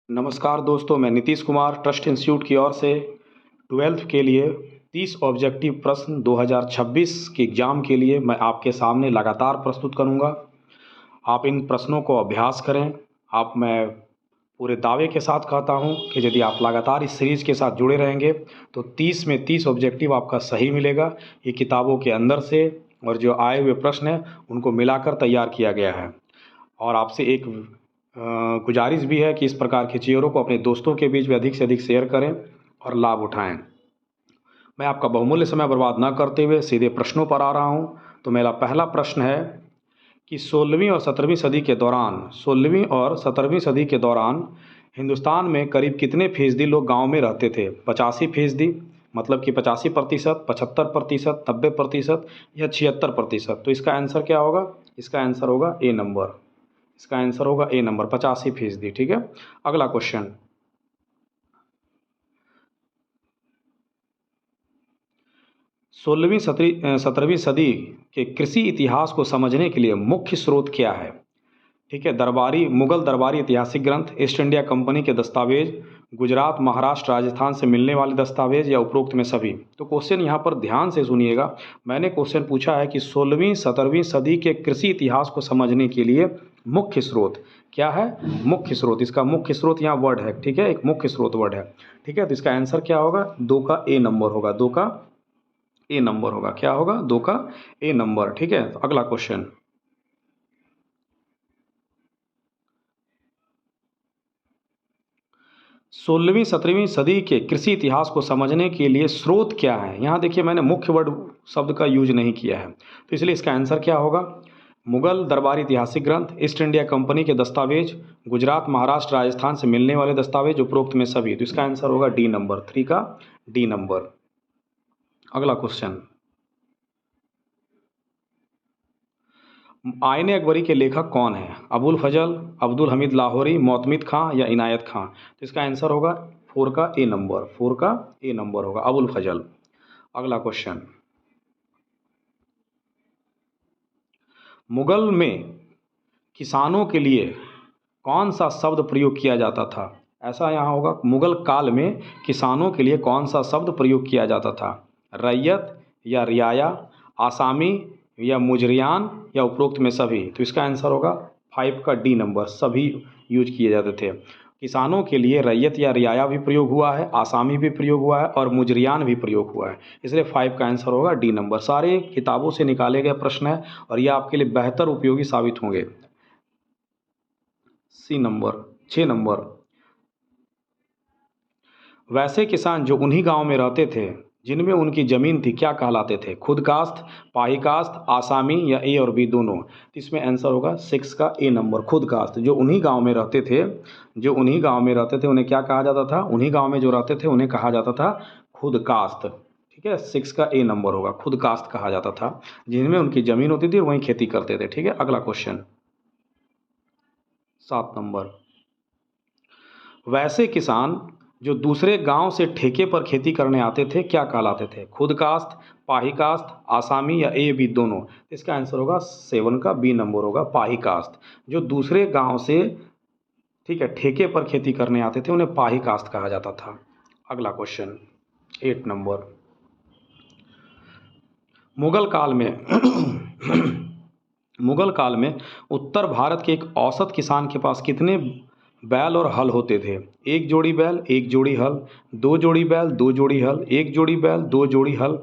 नमस्कार दोस्तों, मैं नीतीश कुमार ट्रस्ट इंस्टीट्यूट की ओर से 12th के लिए 30 ऑब्जेक्टिव प्रश्न 2026 के एग्ज़ाम के लिए मैं आपके सामने लगातार प्रस्तुत करूंगा। आप इन प्रश्नों को अभ्यास करें। मैं पूरे दावे के साथ कहता हूं कि यदि आप लगातार इस सीरीज़ के साथ जुड़े रहेंगे तो 30 में 30 ऑब्जेक्टिव आपका सही मिलेगा। ये किताबों के अंदर से और जो आए हुए प्रश्न हैं उनको मिलाकर तैयार किया गया है। और आपसे एक गुजारिश भी है कि इस प्रकार के चीज़ों को अपने दोस्तों के बीच में अधिक से अधिक शेयर करें और लाभ उठाएं। मैं आपका बहुमूल्य समय बर्बाद न करते हुए सीधे प्रश्नों पर आ रहा हूं। तो मेरा पहला प्रश्न है कि 16वीं और 17वीं सदी के दौरान हिंदुस्तान में करीब कितने फीसदी लोग गाँव में रहते थे? 85%, मतलब कि 85%, 75%, 90% या 76%। तो इसका आंसर क्या होगा? इसका आंसर होगा ए नंबर। इसका आंसर होगा ए नंबर, 85%। ठीक है, अगला क्वेश्चन। 17वीं सदी के कृषि इतिहास को समझने के लिए मुख्य स्रोत क्या है? ठीक है, मुगल दरबारी ऐतिहासिक ग्रंथ, ईस्ट इंडिया कंपनी के दस्तावेज, गुजरात, महाराष्ट्र, राजस्थान से मिलने वाले दस्तावेज या उपरोक्त में सभी। तो क्वेश्चन यहाँ पर ध्यान से सुनिएगा। मैंने क्वेश्चन पूछा है कि 16वीं 17वीं सदी के कृषि इतिहास को समझने के लिए मुख्य स्रोत क्या है? मुख्य स्रोत, इसका मुख्य स्रोत यहाँ वर्ड है। ठीक है, एक मुख्य स्रोत वर्ड है। ठीक है, तो इसका आंसर क्या होगा? 2 का ए नंबर होगा। 2 का ए नंबर होगा। क्या होगा? 2 का ए नंबर। ठीक है, तो अगला क्वेश्चन। 16वीं 17वीं सदी के कृषि इतिहास को समझने के लिए स्रोत क्या है? यहाँ देखिए, मैंने मुख्य वर्ड शब्द का यूज नहीं किया है, तो इसलिए इसका आंसर क्या होगा? मुगल दरबारी ऐतिहासिक ग्रंथ, ईस्ट इंडिया कंपनी के दस्तावेज, गुजरात, महाराष्ट्र, राजस्थान से मिलने वाले दस्तावेज, उपरोक्त में सभी। तो इसका आंसर होगा डी नंबर, 3 का डी नंबर। अगला क्वेश्चन। आईने अकबरी के लेखक कौन है? अबुल फजल, अब्दुल हमीद लाहौरी, मोतमिद खां या इनायत खां? तो इसका आंसर होगा 4 का ए नंबर। 4 का ए नंबर होगा, अबुल फजल। अगला क्वेश्चन। मुगल में किसानों के लिए कौन सा शब्द प्रयोग किया जाता था? ऐसा यहाँ होगा, मुगल काल में किसानों के लिए कौन सा शब्द प्रयोग किया जाता था? रैयत या रियाया, आसामी या मुजरियान या उपरोक्त में सभी? तो इसका आंसर होगा 5 का डी नंबर, सभी यूज किए जाते थे। किसानों के लिए रैयत या रियाया भी प्रयोग हुआ है, आसामी भी प्रयोग हुआ है और मुजरियान भी प्रयोग हुआ है, इसलिए 5 का आंसर होगा डी नंबर। सारे किताबों से निकाले गए प्रश्न है और ये आपके लिए बेहतर उपयोगी साबित होंगे। C number, 6 number. वैसे किसान जो उन्हीं गांव में रहते थे जिनमें उनकी ज़मीन थी क्या कहलाते थे? खुद कास्त, पाही कास्त, आसामी या ए और बी दोनों? तो इसमें आंसर होगा 6 का ए नंबर, खुद कास्त। जो उन्हीं गांव में रहते थे, उन्हें क्या कहा जाता था? उन्हीं गांव में जो रहते थे उन्हें कहा जाता था खुद कास्त। ठीक है, 6 का ए नंबर होगा, खुद कास्त कहा जाता था, जिनमें उनकी ज़मीन होती थी और वहीं खेती करते थे। ठीक है, अगला क्वेश्चन, 7 नंबर। वैसे किसान जो दूसरे गांव से ठेके पर खेती करने आते थे क्या कहलाते थे? खुद कास्त, पाही कास्त, आसामी या ए बी दोनों? इसका आंसर होगा 7 का बी नंबर होगा, पाही कास्त। जो दूसरे गांव से, ठीक है, ठेके पर खेती करने आते थे उन्हें पाही कास्त कहा जाता था। अगला क्वेश्चन, 8 नंबर। मुगल काल में मुगल काल में उत्तर भारत के एक औसत किसान के पास कितने बैल और हल होते थे? 1 जोड़ी बैल, 1 जोड़ी हल, 2 जोड़ी बैल, 2 जोड़ी हल, 1 जोड़ी बैल, 2 जोड़ी हल,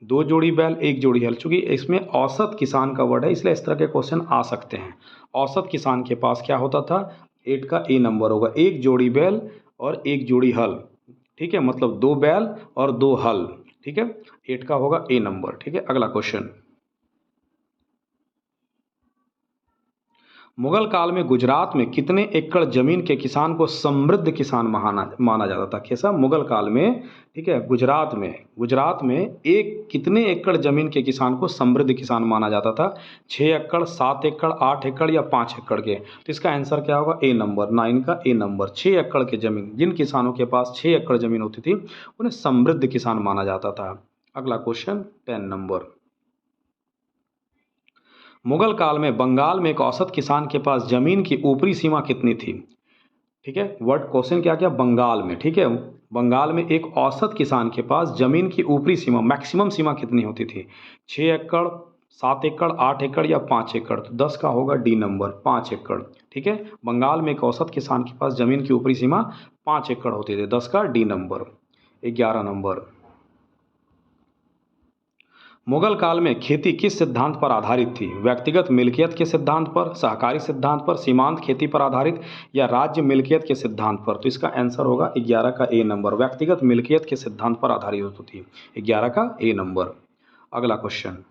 2 जोड़ी बैल, 1 जोड़ी हल। चूंकि इसमें औसत किसान का वर्ड है इसलिए इस तरह के क्वेश्चन आ सकते हैं। औसत किसान के पास क्या होता था? 8 का ए नंबर होगा, 1 जोड़ी बैल और 1 जोड़ी हल। ठीक है, मतलब 2 बैल और 2 हल। ठीक है, 8 का होगा ए नंबर। ठीक है, अगला क्वेश्चन। मुगल काल में गुजरात में कितने एकड़ जमीन के किसान को समृद्ध किसान माना जाता था? कैसा? मुगल काल में, ठीक है, गुजरात में एक कितने एकड़ जमीन के किसान को समृद्ध किसान माना जाता था? 6 एकड़, 7 एकड़, 8 एकड़ या 5 एकड़ के? तो इसका आंसर क्या होगा? ए नंबर, 9 का ए नंबर। 6 एकड़ के जमीन, जिन किसानों के पास 6 एकड़ जमीन होती थी उन्हें समृद्ध किसान माना जाता था। अगला क्वेश्चन, 10 नंबर। मुगल काल में बंगाल में एक औसत किसान के पास जमीन की ऊपरी सीमा कितनी थी? ठीक है। वर्ड क्वेश्चन क्या क्या, बंगाल में, ठीक है, बंगाल में एक औसत किसान के पास जमीन की ऊपरी सीमा, मैक्सिमम सीमा कितनी होती थी? 6 एकड़, 7 एकड़, 8 एकड़ या 5 एकड़? तो 10 का होगा डी नंबर, 5 एकड़। ठीक है, बंगाल में एक औसत किसान के पास जमीन की ऊपरी सीमा 5 एकड़ होती थी, 10 का डी नंबर। 11 नंबर, मुगल काल में खेती किस सिद्धांत पर आधारित थी? व्यक्तिगत मिल्कियत के सिद्धांत पर, सहकारी सिद्धांत पर, सीमांत खेती पर आधारित या राज्य मिल्कियत के सिद्धांत पर? तो इसका आंसर होगा 11 का ए नंबर, व्यक्तिगत मिल्कियत के सिद्धांत पर आधारित होती थी, 11 का ए नंबर। अगला क्वेश्चन,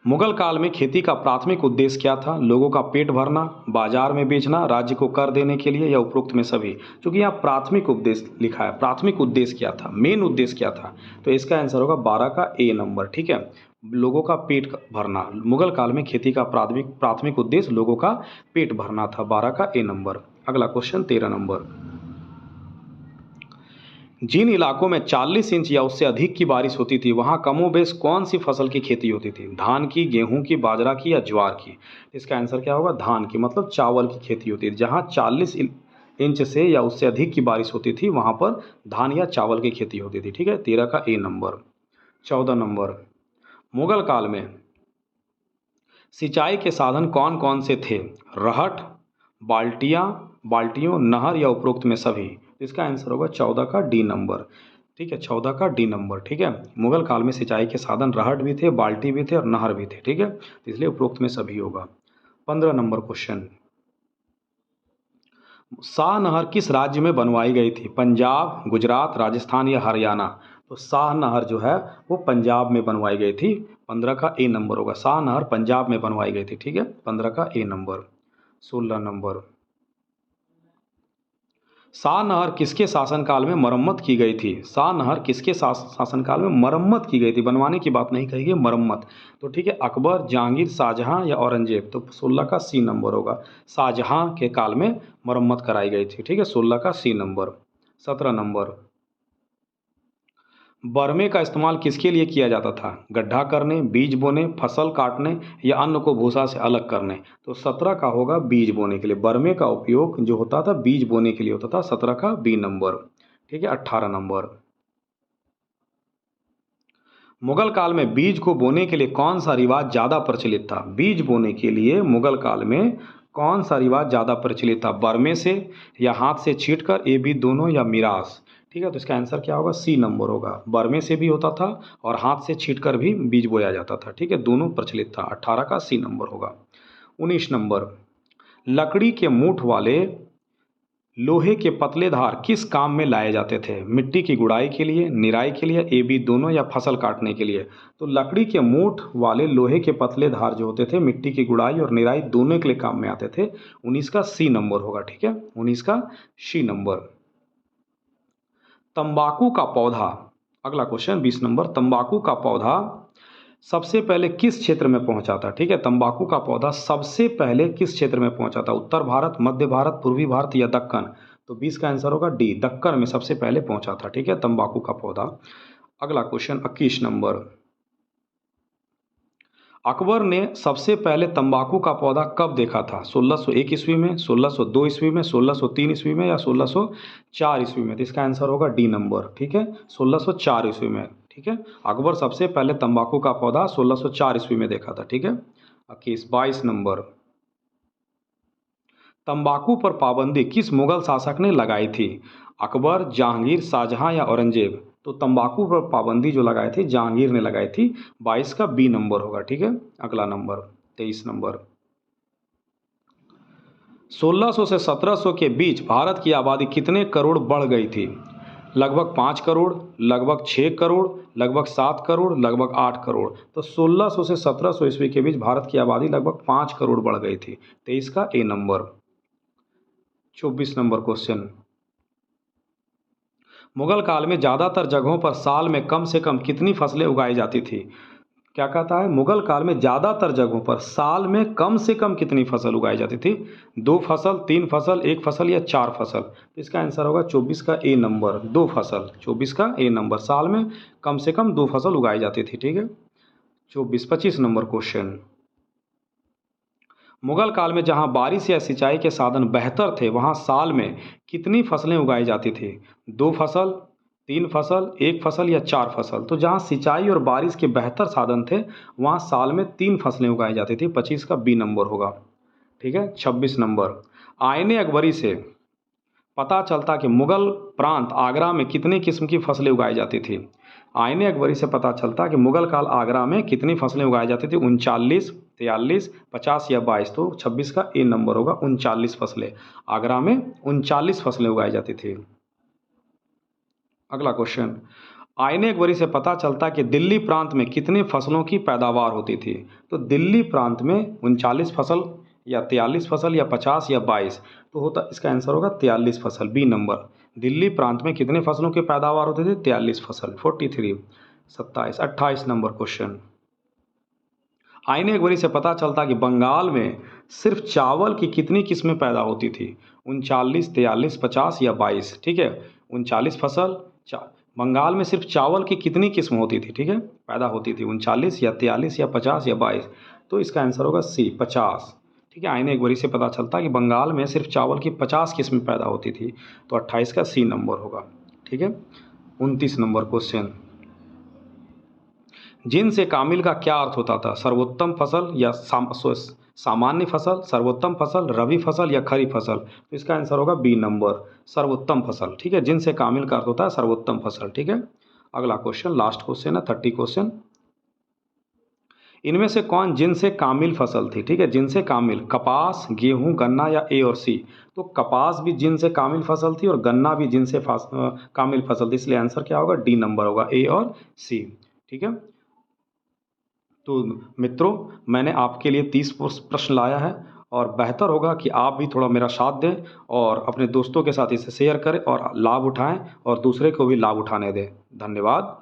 मुगल काल में खेती का प्राथमिक उद्देश्य क्या था? लोगों का पेट भरना, बाजार में बेचना, राज्य को कर देने के लिए, या उपरोक्त में सभी? क्योंकि यहाँ प्राथमिक उद्देश्य लिखा है, प्राथमिक उद्देश्य क्या था, मेन उद्देश्य क्या था? तो इसका आंसर होगा 12 का ए नंबर। ठीक है, लोगों का पेट भरना, मुगल काल में खेती का प्राथमिक उद्देश्य लोगों का पेट भरना था, 12 का ए नंबर। अगला क्वेश्चन 13 नंबर, जिन इलाकों में 40 इंच या उससे अधिक की बारिश होती थी वहाँ कमोबेश कौन सी फसल की खेती होती थी? धान की, गेहूं की, बाजरा की या ज्वार की? इसका आंसर क्या होगा? धान की, मतलब चावल की खेती होती थी। जहाँ 40 इंच से या उससे अधिक की बारिश होती थी वहाँ पर धान या चावल की खेती होती थी। ठीक है, 13 का ए नंबर। 14 नंबर, मुगल काल में सिंचाई के साधन कौन कौन से थे? रहट, बाल्टियों, नहर या उपरोक्त में सभी? इसका आंसर होगा 14 का डी नंबर। ठीक है, 14 का डी नंबर। ठीक है, मुगल काल में सिंचाई के साधन रहट भी थे, बाल्टी भी थे और नहर भी थे। ठीक है, तो इसलिए उपरोक्त में सभी होगा। 15 नंबर क्वेश्चन, शाह नहर किस राज्य में बनवाई गई थी? पंजाब, गुजरात, राजस्थान या हरियाणा? तो शाह नहर जो है वो पंजाब में बनवाई गई थी, 15 का ए नंबर होगा। शाह नहर पंजाब में बनवाई गई थी। ठीक है, 15 का ए नंबर। 16 नंबर, शाह नहर किसके शासनकाल में मरम्मत की गई थी? शाह नहर किसके शासनकाल में मरम्मत की गई थी? बनवाने की बात नहीं कही गई, मरम्मत। तो ठीक है, अकबर, जहांगीर, शाहजहां या औरंगजेब? तो 16 का सी नंबर होगा, शाहजहां के काल में मरम्मत कराई गई थी। ठीक है, 16 का सी नंबर। 17 नंबर, बरमे का इस्तेमाल किसके लिए किया जाता था? गड्ढा करने, बीज बोने, फसल काटने या अन्न को भूसा से अलग करने? तो 17 का होगा बीज बोने के लिए। बरमे का उपयोग जो होता था बीज बोने के लिए होता था, 17 का बी नंबर। ठीक है, 18 नंबर, मुगल काल में बीज को बोने के लिए कौन सा रिवाज ज़्यादा प्रचलित था? बीज बोने के लिए मुगल काल में कौन सा रिवाज ज़्यादा प्रचलित था? बरमे से या हाथ से छींटकर, ए बी दोनों या मिरास? ठीक है, तो इसका आंसर क्या होगा? सी नंबर होगा, बरमे से भी होता था और हाथ से छींटकर भी बीज बोया जाता था। ठीक है, दोनों प्रचलित था, 18 का सी नंबर होगा। 19 नंबर, लकड़ी के मूठ वाले लोहे के पतले धार किस काम में लाए जाते थे? मिट्टी की गुड़ाई के लिए, निराई के लिए, ए बी दोनों या फसल काटने के लिए? तो लकड़ी के मूठ वाले लोहे के पतले धार जो होते थे मिट्टी की गुड़ाई और निराई दोनों के लिए काम में आते थे, 19 का सी नंबर होगा। ठीक है, 19 का सी नंबर। तंबाकू का पौधा, अगला क्वेश्चन 20 नंबर, तंबाकू का पौधा सबसे पहले किस क्षेत्र में पहुंचा था? ठीक है, तंबाकू का पौधा सबसे पहले किस क्षेत्र में पहुंचा था? उत्तर भारत, मध्य भारत, पूर्वी भारत या दक्कन? तो 20 का आंसर होगा डी, दक्कन में सबसे पहले पहुंचा था। ठीक है, तंबाकू का पौधा। अगला क्वेश्चन 21 नंबर, अकबर ने सबसे पहले तंबाकू का पौधा कब देखा था? 1601 ईस्वी में, 1602 ईस्वी में, 1603 ईस्वी में या 1604 ईस्वी में? तो इसका आंसर होगा डी नंबर। ठीक है, 1604 ईस्वी में। ठीक है, अकबर सबसे पहले तंबाकू का पौधा 1604 ईस्वी में देखा था। ठीक है, 22 नंबर, तंबाकू पर पाबंदी किस मुगल शासक ने लगाई थी? अकबर, जहांगीर, शाहजहां या औरंगजेब? तो तंबाकू पर पाबंदी जो लगाई थी जहांगीर ने लगाई थी, 22 का बी नंबर होगा। ठीक है, अगला नंबर 23 नंबर, 1600 से 1700 के बीच भारत की आबादी कितने करोड़ बढ़ गई थी? लगभग 5 करोड़, लगभग 6 करोड़, लगभग 7 करोड़, लगभग 8 करोड़? तो 1600 से 1700 ईस्वी के बीच भारत की आबादी लगभग 5 करोड़ बढ़ गई थी, 23 का ए नंबर। 24 नंबर क्वेश्चन, मुगल काल में ज़्यादातर जगहों पर साल में कम से कम कितनी फसलें उगाई जाती थी? क्या कहता है? मुगल काल में ज़्यादातर जगहों पर साल में कम से कम कितनी फसल उगाई जाती थी? 2 फसल, 3 फसल, 1 फसल या 4 फसल? तो इसका आंसर होगा 24 का ए नंबर, 2 फसल। 24 का ए नंबर, साल में कम से कम 2 फसल उगाई जाती थी। ठीक है, 25 नंबर क्वेश्चन, मुगल काल में जहाँ बारिश या सिंचाई के साधन बेहतर थे वहाँ साल में कितनी फसलें उगाई जाती थी? 2 फसल, 3 फसल, 1 फसल या 4 फसल? तो जहाँ सिंचाई और बारिश के बेहतर साधन थे वहाँ साल में 3 फसलें उगाई जाती थी। 25 का बी नंबर होगा। ठीक है। 26 नंबर, आईने अकबरी से पता चलता कि मुगल प्रांत आगरा में कितनी किस्म की फसलें उगाई जाती थी? आईने अकबरी से पता चलता कि मुगल काल आगरा में कितनी फसलें उगाई जाती थी? 39, 43, 50 या 22? तो 26 का ए नंबर होगा, 39 फसलें। आगरा में 39 फसलें उगाई जाती थी। अगला क्वेश्चन, आईने अकबरी से पता चलता कि दिल्ली प्रांत में कितनी फसलों की पैदावार होती थी? तो दिल्ली प्रांत में 39 फसल या 43 फसल या 50 या 22? तो होता, इसका आंसर होगा 43 फसल, बी नंबर। दिल्ली प्रांत में कितने फसलों की पैदावार होती थी? 43 फसल। 43, 27, 28 नंबर क्वेश्चन, आईने अकबरी से पता चलता कि बंगाल में सिर्फ चावल की कितनी किस्में पैदा होती थी? 39, 43, 50 या 22? ठीक है। 39 फसल, बंगाल में सिर्फ चावल की कितनी किस्म होती थी? ठीक है, पैदा होती थी 39 या 43 या 50 या 22? तो इसका आंसर होगा सी, 50। ठीक है। आईने अकबरी से पता चलता कि बंगाल में सिर्फ चावल की 50 किस्में पैदा होती थी। तो 28 का सी नंबर होगा। ठीक है। 29 नंबर क्वेश्चन, जिन से कामिल का क्या अर्थ होता था? सर्वोत्तम फसल या सामान्य फसल, सर्वोत्तम फसल, रबी फसल या खरीफ फसल? तो इसका आंसर होगा बी नंबर, सर्वोत्तम फसल। ठीक है। जिन से कामिल का अर्थ होता है सर्वोत्तम फसल। ठीक है। अगला क्वेश्चन, लास्ट क्वेश्चन है 30 क्वेश्चन, इनमें से कौन जिन से कामिल फसल थी? ठीक है। जिन से कामिल, कपास, गेहूं, गन्ना या ए और सी? तो कपास भी जिन से कामिल फसल थी और गन्ना भी जिन से कामिल फसल थी, इसलिए आंसर क्या होगा? डी नंबर होगा, ए और सी। ठीक है। तो मित्रों, मैंने आपके लिए 30 प्रश्न लाया है और बेहतर होगा कि आप भी थोड़ा मेरा साथ दें और अपने दोस्तों के साथ इसे शेयर करें और लाभ उठाएं और दूसरे को भी लाभ उठाने दें। धन्यवाद।